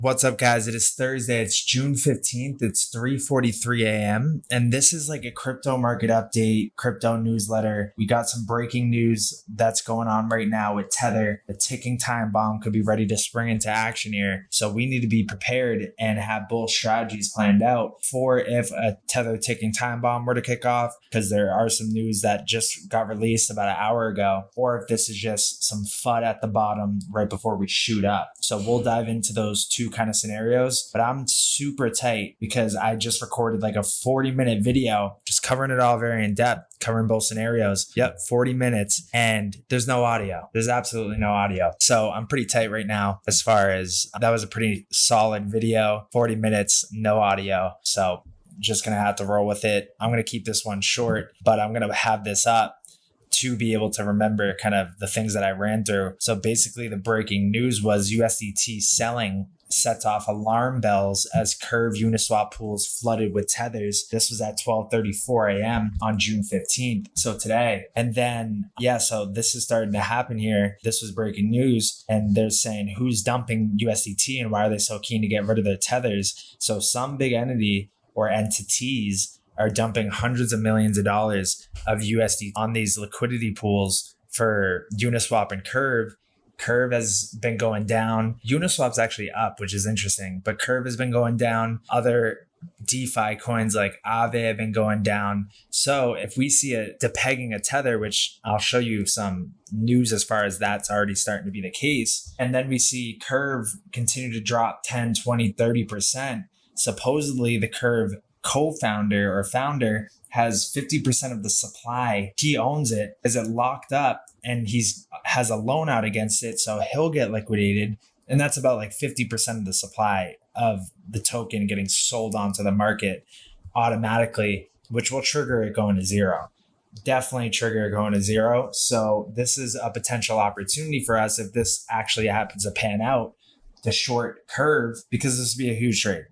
What's up, guys? It is Thursday. It's June 15th. It's 3:43 a.m. And this is like a crypto market update, crypto newsletter. We got some breaking news that's going on right now with Tether. The ticking time bomb could be ready to spring into action here. So we need to be prepared and have both strategies planned out for if a Tether ticking time bomb were to kick off, because there are some news that just got released about an hour ago, or if this is just some FUD at the bottom right before we shoot up. So we'll dive into those two kind of scenarios, but I'm super tight because I just recorded like a 40-minute video just covering it all very in depth, covering both scenarios. Yep, 40 minutes, and there's no audio. There's absolutely no audio. So I'm pretty tight right now as far as that was a pretty solid video, 40 minutes, no audio. So just gonna have to roll with it. I'm gonna keep this one short, but I'm gonna have this up to be able to remember kind of the things that I ran through. So basically the breaking news was USDT selling sets off alarm bells as Curve Uniswap pools flooded with tethers. This was at 12:34 a.m. on June 15th. So today. And then, so this is starting to happen here. This was breaking news, and they're saying who's dumping USDT and why are they so keen to get rid of their tethers? So some big entity or entities are dumping hundreds of millions of dollars of USD on these liquidity pools for Uniswap and Curve. Curve has been going down. Uniswap's actually up, which is interesting, but Curve has been going down. Other DeFi coins like Aave have been going down. So if we see a depegging a Tether, which I'll show you some news as far as that's already starting to be the case, and then we see Curve continue to drop 10, 20, 30%, supposedly the Curve co-founder or founder has 50% of the supply. He owns it. Is it locked up? And has a loan out against it, so he'll get liquidated. And that's about like 50% of the supply of the token getting sold onto the market automatically, which will trigger it going to zero. Definitely trigger it going to zero. So this is a potential opportunity for us if this actually happens to pan out to short Curve, because this would be a huge trade.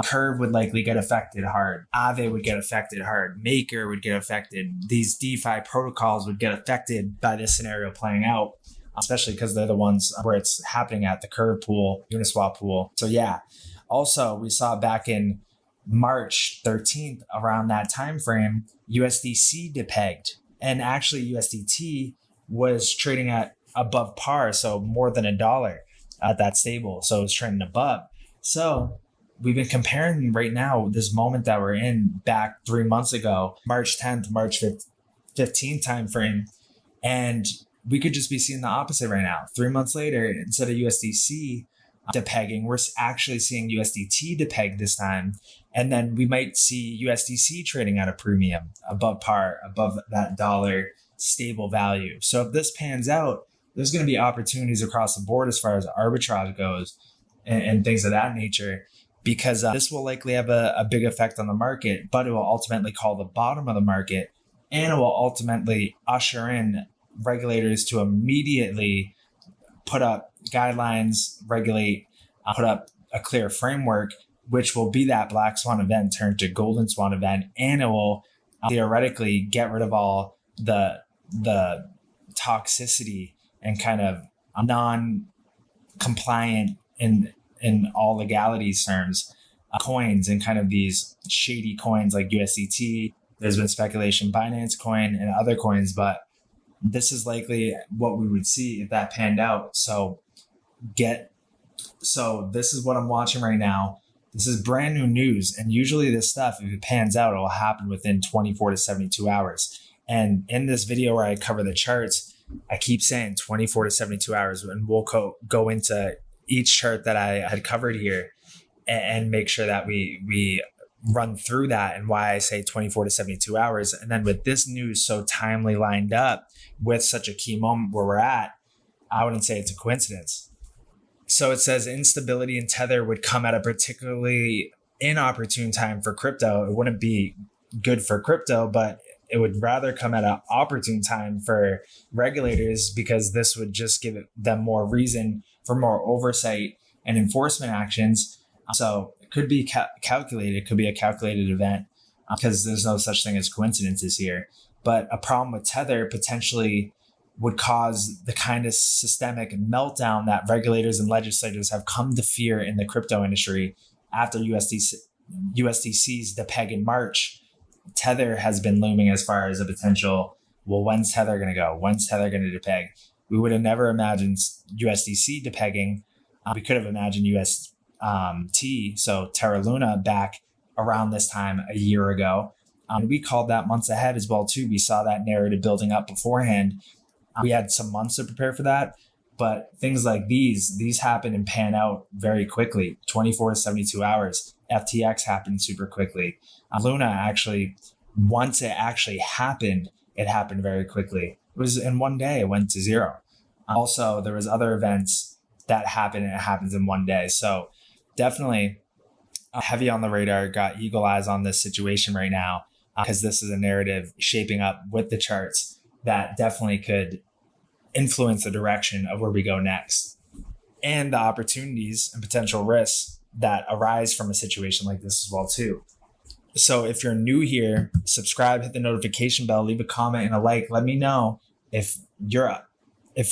Curve would likely get affected hard. Aave would get affected hard. Maker would get affected. These DeFi protocols would get affected by this scenario playing out, especially because they're the ones where it's happening at, the Curve pool, Uniswap pool. So yeah. Also, we saw back in March 13th, around that time frame, USDC depegged. And actually USDT was trading at above par, so more than $1 at that stable. So it was trading above. So we've been comparing right now this moment that we're in back 3 months ago, March 10th, March 15th timeframe. And we could just be seeing the opposite right now. 3 months later, instead of USDC depegging, we're actually seeing USDT depeg this time. And then we might see USDC trading at a premium, above par, above that dollar stable value. So if this pans out, there's going to be opportunities across the board as far as arbitrage goes and things of that nature, because this will likely have a big effect on the market, but it will ultimately call the bottom of the market, and it will ultimately usher in regulators to immediately put up guidelines, regulate, put up a clear framework, which will be that black swan event turned to golden swan event, and it will theoretically get rid of all the toxicity and kind of non-compliant in all legalities terms, coins and kind of these shady coins like USDT. There's been speculation Binance coin and other coins, but this is likely what we would see if that panned out. So this is what I'm watching right now. This is brand new news. And usually this stuff, if it pans out, it will happen within 24 to 72 hours. And in this video where I cover the charts, I keep saying 24 to 72 hours, and we'll go into each chart that I had covered here and make sure that we run through that and why I say 24 to 72 hours. And then with this news so timely lined up with such a key moment where we're at, I wouldn't say it's a coincidence. So it says instability in Tether would come at a particularly inopportune time for crypto. It wouldn't be good for crypto, but it would rather come at an opportune time for regulators, because this would just give them more reason for more oversight and enforcement actions. So it could be calculated. It could be a calculated event, because there's no such thing as coincidences here. But a problem with Tether potentially would cause the kind of systemic meltdown that regulators and legislators have come to fear in the crypto industry after USDC's depeg in March. Tether has been looming as far as a potential, well, when's Tether going to go? When's Tether going to depeg? We would have never imagined USDC depegging. We could have imagined UST, so Terra Luna, back around this time a year ago. We called that months ahead as well too. We saw that narrative building up beforehand. We had some months to prepare for that, but things like these happen and pan out very quickly, 24 to 72 hours. FTX happened super quickly. Luna actually, once it actually happened, it happened very quickly. It was in one day, it went to zero. Also, there was other events that happened and it happens in one day. So definitely heavy on the radar, got eagle eyes on this situation right now, because this is a narrative shaping up with the charts that definitely could influence the direction of where we go next and the opportunities and potential risks that arise from a situation like this as well too. So if you're new here, subscribe, hit the notification bell, leave a comment and a like. Let me know if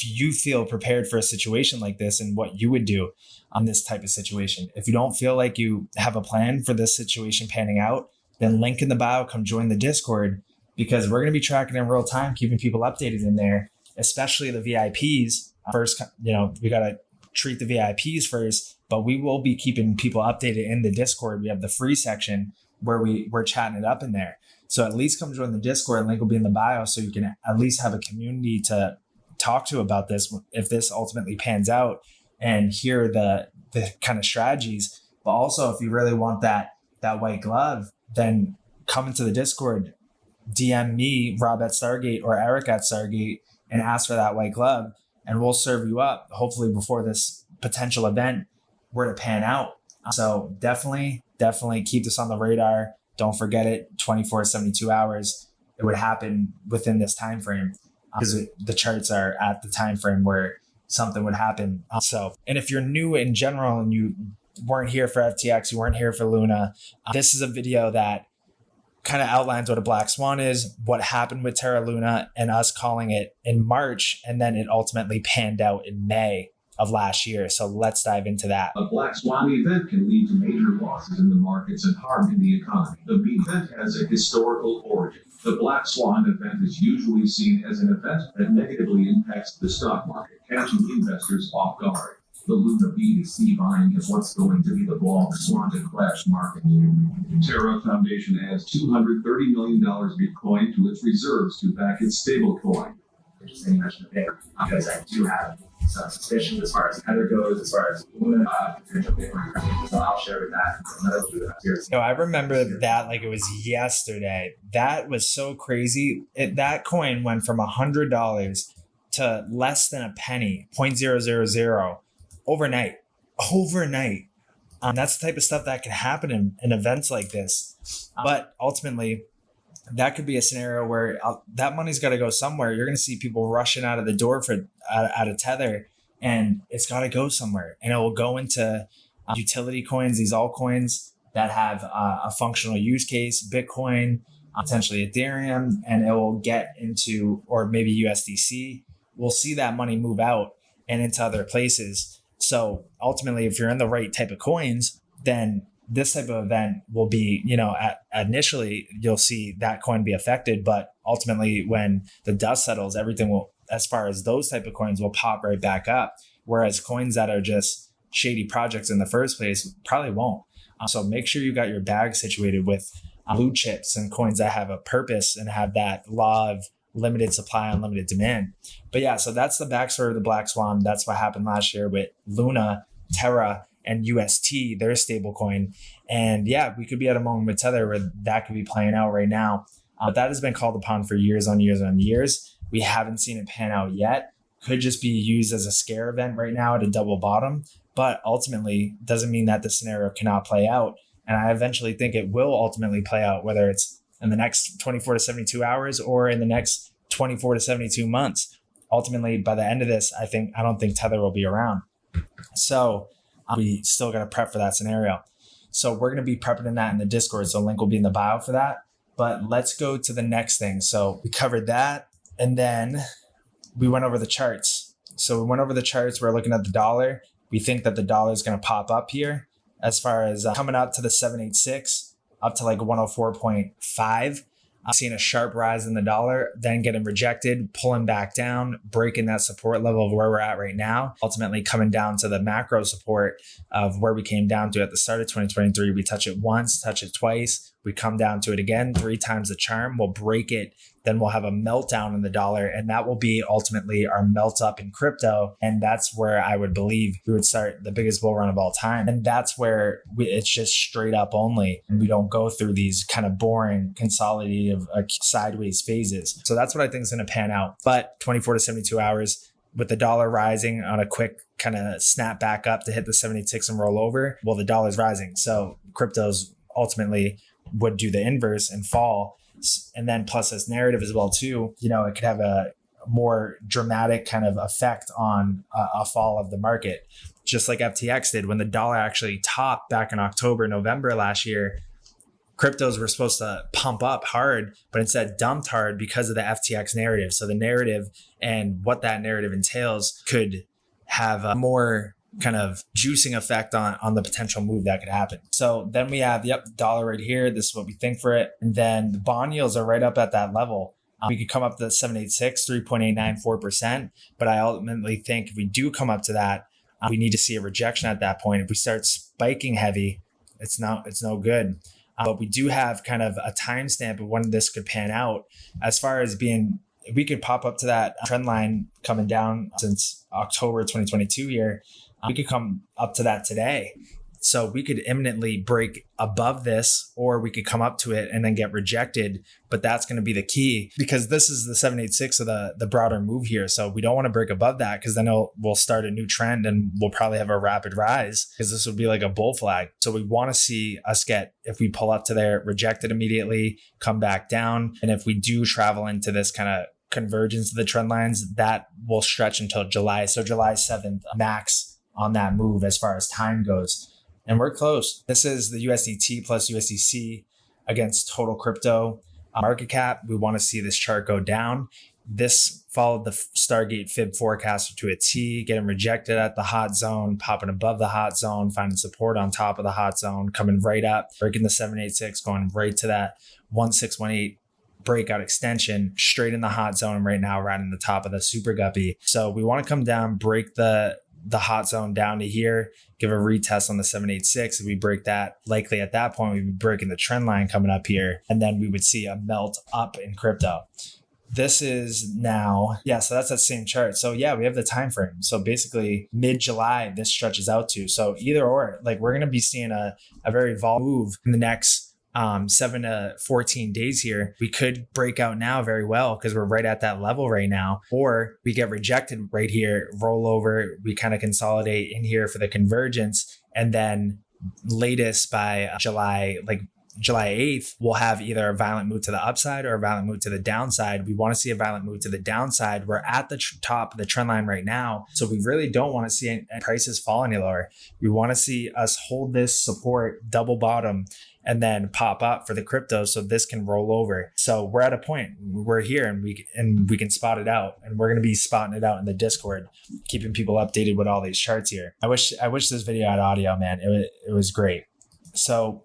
you feel prepared for a situation like this and what you would do on this type of situation. If you don't feel like you have a plan for this situation panning out, then link in the bio, come join the Discord, because we're going to be tracking in real time, keeping people updated in there, especially the VIPs. First, we got to treat the VIPs first, but we will be keeping people updated in the Discord. We have the free section where we're chatting it up in there. So at least come join the Discord. Link will be in the bio, so you can at least have a community to talk to about this if this ultimately pans out, and hear the kind of strategies. But also, if you really want that white glove, then come into the Discord, DM me, Rob at Stargate or Eric at Stargate, and ask for that white glove, and we'll serve you up, hopefully before this potential event were to pan out. So definitely keep this on the radar. Don't forget it. 24 to 72 hours. It would happen within this time frame, because the charts are at the time frame where something would happen. So, and if you're new in general and you weren't here for FTX, you weren't here for Luna, this is a video that kind of outlines what a black swan is, what happened with Terra Luna, and us calling it in March, and then it ultimately panned out in May of last year. So let's dive into that. A black swan event can lead to major losses in the markets and harm in the economy. The event has a historical origin. The black swan event is usually seen as an event that negatively impacts the stock market, catching investors off guard. The Luna BTC buying is what's going to be the black swan to crash market. Terra Foundation adds $230 million Bitcoin to its reserves to back its stablecoin. Interesting you mentioned it there, because I do have some suspicions as far as Tether goes, as far as Luna, potential Bitcoin crash. So I'll share with that. I remember that like it was yesterday. That was so crazy. That coin went from $100 to less than a penny, 0.000, overnight. That's the type of stuff that can happen in events like this. But ultimately, that could be a scenario where that money's got to go somewhere. You're going to see people rushing out of the door out of Tether, and it's got to go somewhere. And it will go into utility coins, these altcoins that have a functional use case, Bitcoin, potentially Ethereum, and it will get into, or maybe USDC. We'll see that money move out and into other places. So ultimately, if you're in the right type of coins, then this type of event will be, initially you'll see that coin be affected, but ultimately when the dust settles, everything will, as far as those type of coins, will pop right back up. Whereas coins that are just shady projects in the first place probably won't. So make sure you got your bag situated with blue chips and coins that have a purpose and have that law of limited supply, unlimited demand. But yeah, so that's the backstory of the black swan. That's what happened last year with Luna, Terra, and UST, their stable coin. And yeah, we could be at a moment with Tether where that could be playing out right now. But that has been called upon for years on years on years. We haven't seen it pan out yet. Could just be used as a scare event right now at a double bottom. But ultimately, doesn't mean that the scenario cannot play out. And I eventually think it will ultimately play out, whether it's in the next 24 to 72 hours or in the next 24 to 72 months. Ultimately, by the end of this, I don't think Tether will be around. So we still got to prep for that scenario. So we're going to be prepping in that in the Discord. So link will be in the bio for that. But let's go to the next thing. So we covered that. And then we went over the charts. So we went over the charts. We're looking at the dollar. We think that the dollar is going to pop up here as far as coming up to the 786, up to like 104.5. Seeing a sharp rise in the dollar, then getting rejected, pulling back down, breaking that support level of where we're at right now, ultimately coming down to the macro support of where we came down to at the start of 2023. We touch it once, touch it twice. We come down to it again, 3 times the charm. We'll break it. Then we'll have a meltdown in the dollar. And that will be ultimately our melt up in crypto. And that's where I would believe we would start the biggest bull run of all time. And that's where it's just straight up only. And we don't go through these kind of boring consolidative sideways phases. So that's what I think is going to pan out. But 24 to 72 hours with the dollar rising on a quick kind of snap back up to hit the 76 and roll over. Well, the dollar's rising. So cryptos ultimately would do the inverse and fall. And then plus this narrative as well too, it could have a more dramatic kind of effect on a fall of the market, just like FTX did when the dollar actually topped back in October, November last year. Cryptos were supposed to pump up hard, but instead dumped hard because of the FTX narrative. So the narrative and what that narrative entails could have a more kind of juicing effect on the potential move that could happen. So then we have, the dollar right here. This is what we think for it. And then the bond yields are right up at that level. We could come up to 786, 3.894%. But I ultimately think if we do come up to that, we need to see a rejection at that point. If we start spiking heavy, it's no good. But we do have kind of a timestamp of when this could pan out as far as being, we could pop up to that trend line coming down since October 2022 here. We could come up to that today. So we could imminently break above this, or we could come up to it and then get rejected. But that's going to be the key, because this is the 786 of the broader move here. So we don't want to break above that, because then we'll start a new trend and we'll probably have a rapid rise, because this would be like a bull flag. So we want to see us get, if we pull up to there, rejected immediately, come back down. And if we do travel into this kind of convergence of the trend lines, that will stretch until July. So July 7th max on that move as far as time goes. And we're close. This is the USDT plus USDC against total crypto market cap. We want to see this chart go down. This followed the Stargate Fib forecast to a T, getting rejected at the hot zone, popping above the hot zone, finding support on top of the hot zone, coming right up, breaking the 786, going right to that 1618 breakout extension, straight in the hot zone right now, right in the top of the super guppy. So we want to come down, break the hot zone down to here, give a retest on the 786. If we break that, likely at that point, we'd be breaking the trend line coming up here. And then we would see a melt up in crypto. This is now, so that's that same chart. So we have the time frame. So basically mid-July, this stretches out to. So either or, like we're going to be seeing a very volatile move in the next 7 to 14 days here. We could break out now very well because we're right at that level right now, or we get rejected right here, roll over, we kind of consolidate in here for the convergence, and then latest by July 8th, we'll have either a violent move to the upside or a violent move to the downside. We want to see a violent move to the downside. We're at the top of the trend line right now, so we really don't want to see any prices fall any lower. We want to see us hold this support, double bottom, and then pop up for the crypto so this can roll over. So we're at a point, we're here and we can spot it out, and we're going to be spotting it out in the Discord, keeping people updated with all these charts here. I wish this video had audio, man. It was great. So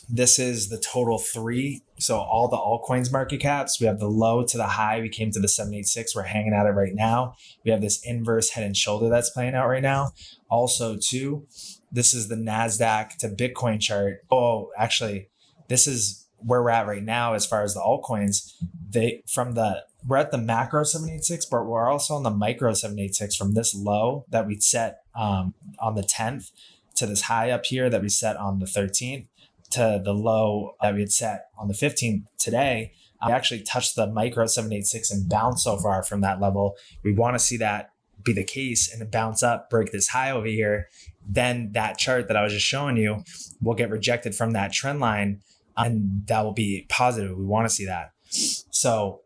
this is the total 3. So all the altcoins market caps, we have the low to the high. We came to the 786. We're hanging at it right now. We have this inverse head and shoulder that's playing out right now. Also too, this is the NASDAQ to Bitcoin chart. Oh, actually, this is where we're at right now as far as the altcoins. We're at the macro 786, but we're also on the micro 786 from this low that we set on the 10th to this high up here that we set on the 13th to the low that we had set on the 15th today. We actually touched the micro 786 and bounced so far from that level. We want to see that be the case and bounce up, break this high over here. Then that chart that I was just showing you will get rejected from that trend line, and that will be positive. We want to see that. So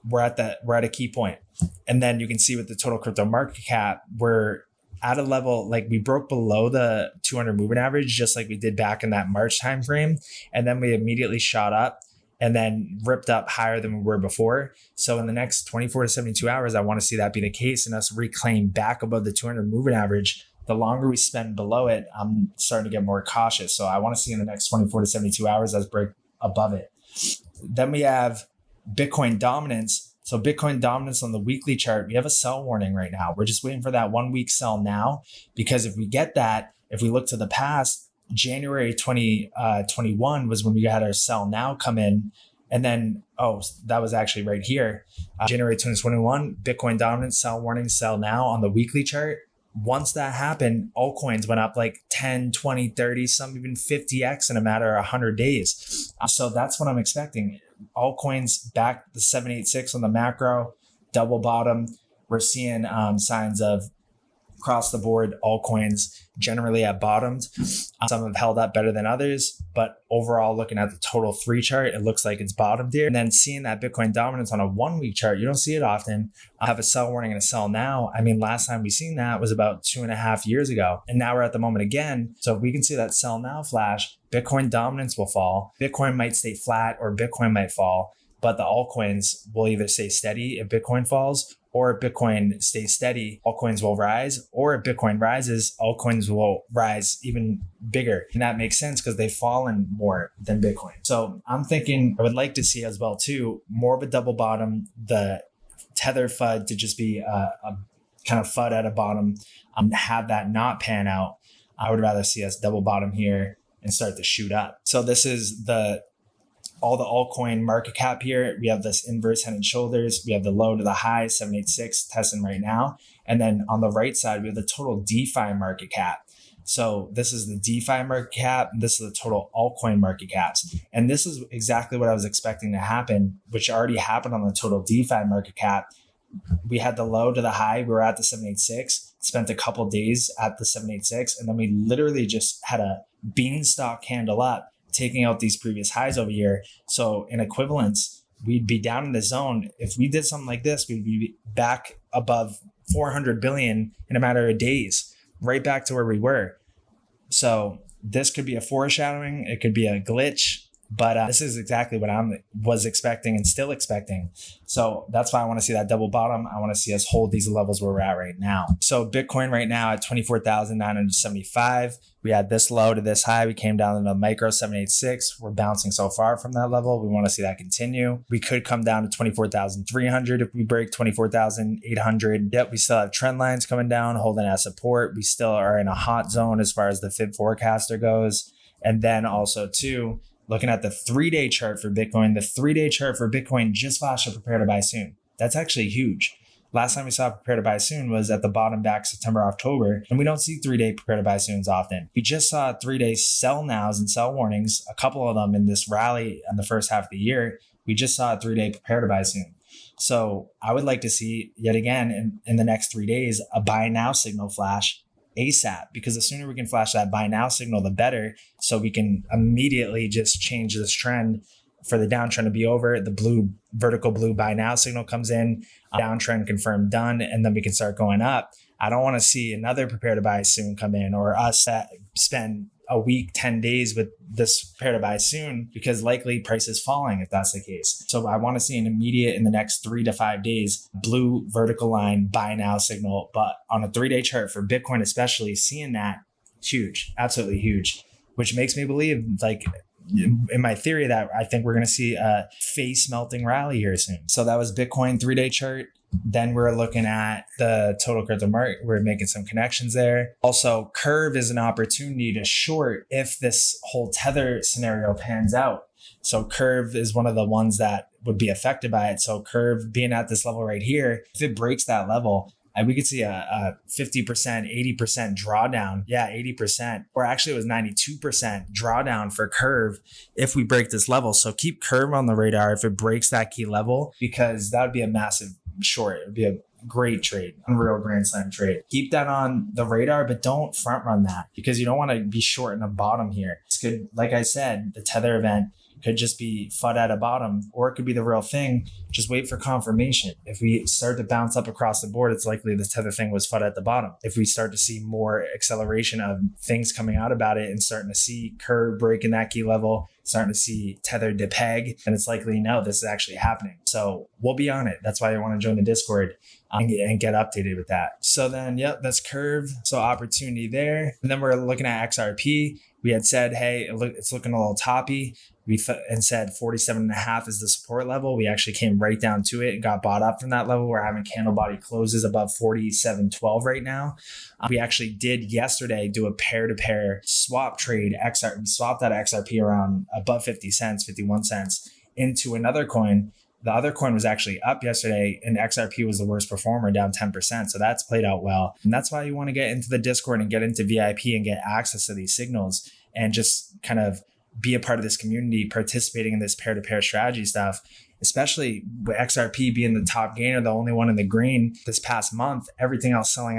we're at a key point. And then you can see with the total crypto market cap, we're at a level, like we broke below the 200 moving average, just like we did back in that March timeframe. And then we immediately shot up and then ripped up higher than we were before. So in the next 24 to 72 hours, I want to see that be the case and us reclaim back above the 200 moving average. The longer we spend below it, I'm starting to get more cautious. So I want to see in the next 24 to 72 hours us break above it. Then we have Bitcoin dominance. So Bitcoin dominance on the weekly chart, we have a sell warning right now. We're just waiting for that 1 week sell now, because if we get that, if we look to the past, January 2021 was when we had our sell now come in. And then, that was actually right here. January 2021, Bitcoin dominance, sell warning, sell now on the weekly chart. Once that happened, altcoins went up like 10, 20, 30, some even 50x in a matter of 100 days. So that's what I'm expecting. Altcoins back the 786 on the macro, double bottom. We're seeing signs of across the board, altcoins generally have bottomed. Some have held up better than others, but overall, looking at the total 3 chart, it looks like it's bottomed here. And then seeing that Bitcoin dominance on a 1 week chart, you don't see it often. I have a sell warning and a sell now. I mean, last time we seen that was about 2.5 years ago. And now we're at the moment again. So if we can see that sell now flash, Bitcoin dominance will fall. Bitcoin might stay flat or Bitcoin might fall, but the altcoins will either stay steady if Bitcoin falls, or if Bitcoin stays steady, altcoins will rise, or if Bitcoin rises, altcoins will rise even bigger. And that makes sense because they've fallen more than Bitcoin. So I'm thinking I would like to see as well too, more of a double bottom, the Tether FUD to just be a kind of FUD at a bottom, have that not pan out. I would rather see us double bottom here and start to shoot up. So this is all the altcoin market cap here. We have this inverse head and shoulders. We have the low to the high, 786 testing right now. And then on the right side, we have the total DeFi market cap. So this is the DeFi market cap. And this is the total altcoin market caps. And this is exactly what I was expecting to happen, which already happened on the total DeFi market cap. We had the low to the high. We were at the 786, spent a couple days at the 786. And then we literally just had a beanstalk candle up, taking out these previous highs over here. So in equivalence, we'd be down in the zone. If we did something like this, we'd be back above 400 billion in a matter of days, right back to where we were. So this could be a foreshadowing. It could be a glitch, but this is exactly what I was expecting and still expecting. So that's why I want to see that double bottom. I want to see us hold these levels where we're at right now. So Bitcoin right now at 24,975. We had this low to this high. We came down to the micro 786. We're bouncing so far from that level. We want to see that continue. We could come down to 24,300 if we break 24,800. Yep, we still have trend lines coming down, holding as support. We still are in a hot zone as far as the Fib forecaster goes. And then also too, looking at the 3-day chart for Bitcoin, the 3-day chart for Bitcoin just flashed a prepare to buy soon. That's actually huge. Last time we saw prepare to buy soon was at the bottom back September, October, and we don't see 3-day prepare to buy soons often. We just saw 3-day sell nows and sell warnings, a couple of them in this rally in the first half of the year. We just saw a 3-day prepare to buy soon. So I would like to see yet again in the next 3 days, a buy now signal flash ASAP, because the sooner we can flash that buy now signal, the better. So we can immediately just change this trend for the downtrend to be over. The vertical blue buy now signal comes in, downtrend confirmed done, and then we can start going up. I don't want to see another prepare to buy soon come in, or us that spend a week, 10 days with this prepare to buy soon, because likely price is falling if that's the case. So I want to see an immediate, in the next 3 to 5 days, blue vertical line buy now signal. But on a 3-day chart for Bitcoin, especially, seeing that, huge, absolutely huge, which makes me believe, like, in my theory, that I think we're going to see a face melting rally here soon. So that was Bitcoin 3-day chart. Then we're looking at the total crypto market. We're making some connections there. Also, Curve is an opportunity to short if this whole Tether scenario pans out. So Curve is one of the ones that would be affected by it. So Curve being at this level right here, if it breaks that level, we could see a 50%, 80% drawdown. Yeah, 80%. Or actually it was 92% drawdown for Curve if we break this level. So keep Curve on the radar if it breaks that key level, because that would be a massive short. It would be a great trade, unreal grand slam trade. Keep that on the radar, but don't front run that, because you don't want to be short in the bottom here. It's good. Like I said, the Tether event, could just be FUD at a bottom, or it could be the real thing. Just wait for confirmation. If we start to bounce up across the board, it's likely the Tether thing was FUD at the bottom. If we start to see more acceleration of things coming out about it and starting to see curve breaking that key level, starting to see Tether depeg, then it's likely this is actually happening. So we'll be on it. That's why I want to join the Discord and get updated with that. So then, that's curve. So opportunity there. And then we're looking at XRP. We had said, hey, it's looking a little toppy. And said 47.5 is the support level. We actually came right down to it and got bought up from that level. We're having candle body closes above 47.12 right now. We actually did yesterday do a pair-to-pair swap trade. We swapped that XRP around above 50 cents, 51 cents into another coin. The other coin was actually up yesterday, and XRP was the worst performer, down 10%. So that's played out well. And that's why you want to get into the Discord and get into VIP and get access to these signals and just kind of be a part of this community, participating in this peer-to-peer strategy stuff, especially with XRP being the top gainer, the only one in the green this past month, everything else selling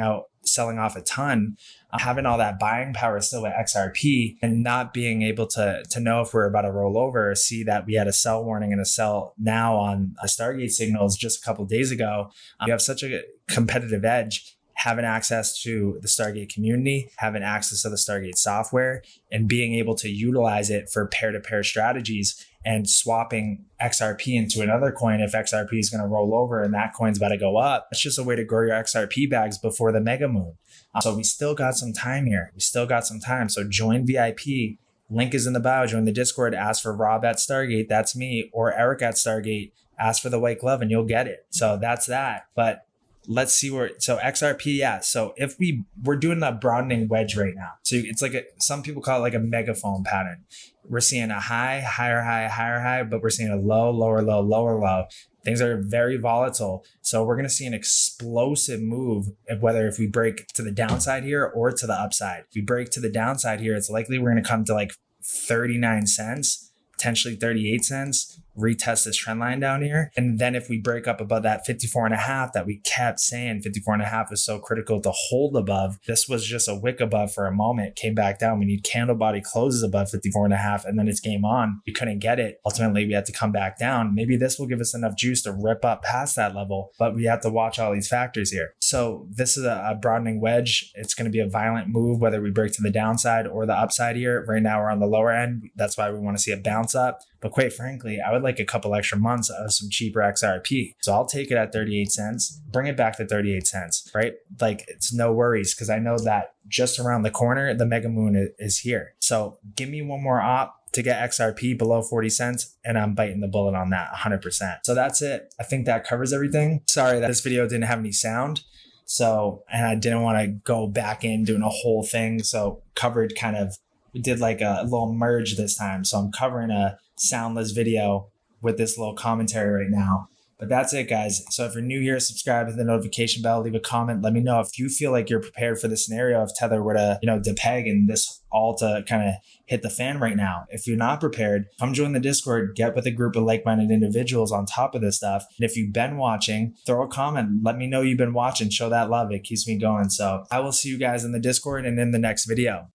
off a ton. Having all that buying power still with XRP and not being able to know if we're about to roll over or see that we had a sell warning and a sell now on a Stargate signals just a couple of days ago. You have such a competitive edge, having access to the Stargate community, having access to the Stargate software, and being able to utilize it for peer-to-peer strategies and swapping XRP into another coin if XRP is going to roll over and that coin's about to go up. It's just a way to grow your XRP bags before the mega moon. So we still got some time here. So join VIP. Link is in the bio. Join the Discord. Ask for Rob at Stargate. That's me. Or Eric at Stargate. Ask for the white glove and you'll get it. So that's that. But let's see so XRP, so if we're doing a broadening wedge right now. So it's like some people call it like a megaphone pattern. We're seeing a high, higher high, higher high, but we're seeing a low, lower low, lower low. Things are very volatile. So we're going to see an explosive move whether if we break to the downside here or to the upside. If we break to the downside here, it's likely we're going to come to like 39 cents, potentially 38 cents, retest this trend line down here. And then if we break up above that 54.5 that we kept saying 54.5 is so critical to hold above, this was just a wick above for a moment, came back down. We need candle body closes above 54.5 and then it's game on. We couldn't get it. Ultimately, we had to come back down. Maybe this will give us enough juice to rip up past that level, but we have to watch all these factors here. So this is a broadening wedge. It's going to be a violent move, whether we break to the downside or the upside here. Right now, we're on the lower end. That's why we want to see a bounce up. But quite frankly, I would like a couple extra months of some cheaper XRP. So I'll take it at 38 cents, bring it back to 38 cents, right? Like it's no worries because I know that just around the corner, the mega moon is here. So give me one more op to get XRP below 40 cents and I'm biting the bullet on that 100%. So that's it. I think that covers everything. Sorry that this video didn't have any sound. And I didn't want to go back in doing a whole thing. So covered we did like a little merge this time. So I'm covering a soundless video with this little commentary right now. But that's it, guys. So if you're new here, subscribe, hit the notification bell, leave a comment. Let me know if you feel like you're prepared for the scenario if Tether were to, depeg and this all to kind of hit the fan right now. If you're not prepared, come join the Discord, get with a group of like-minded individuals on top of this stuff. And if you've been watching, throw a comment. Let me know you've been watching. Show that love. It keeps me going. So I will see you guys in the Discord and in the next video.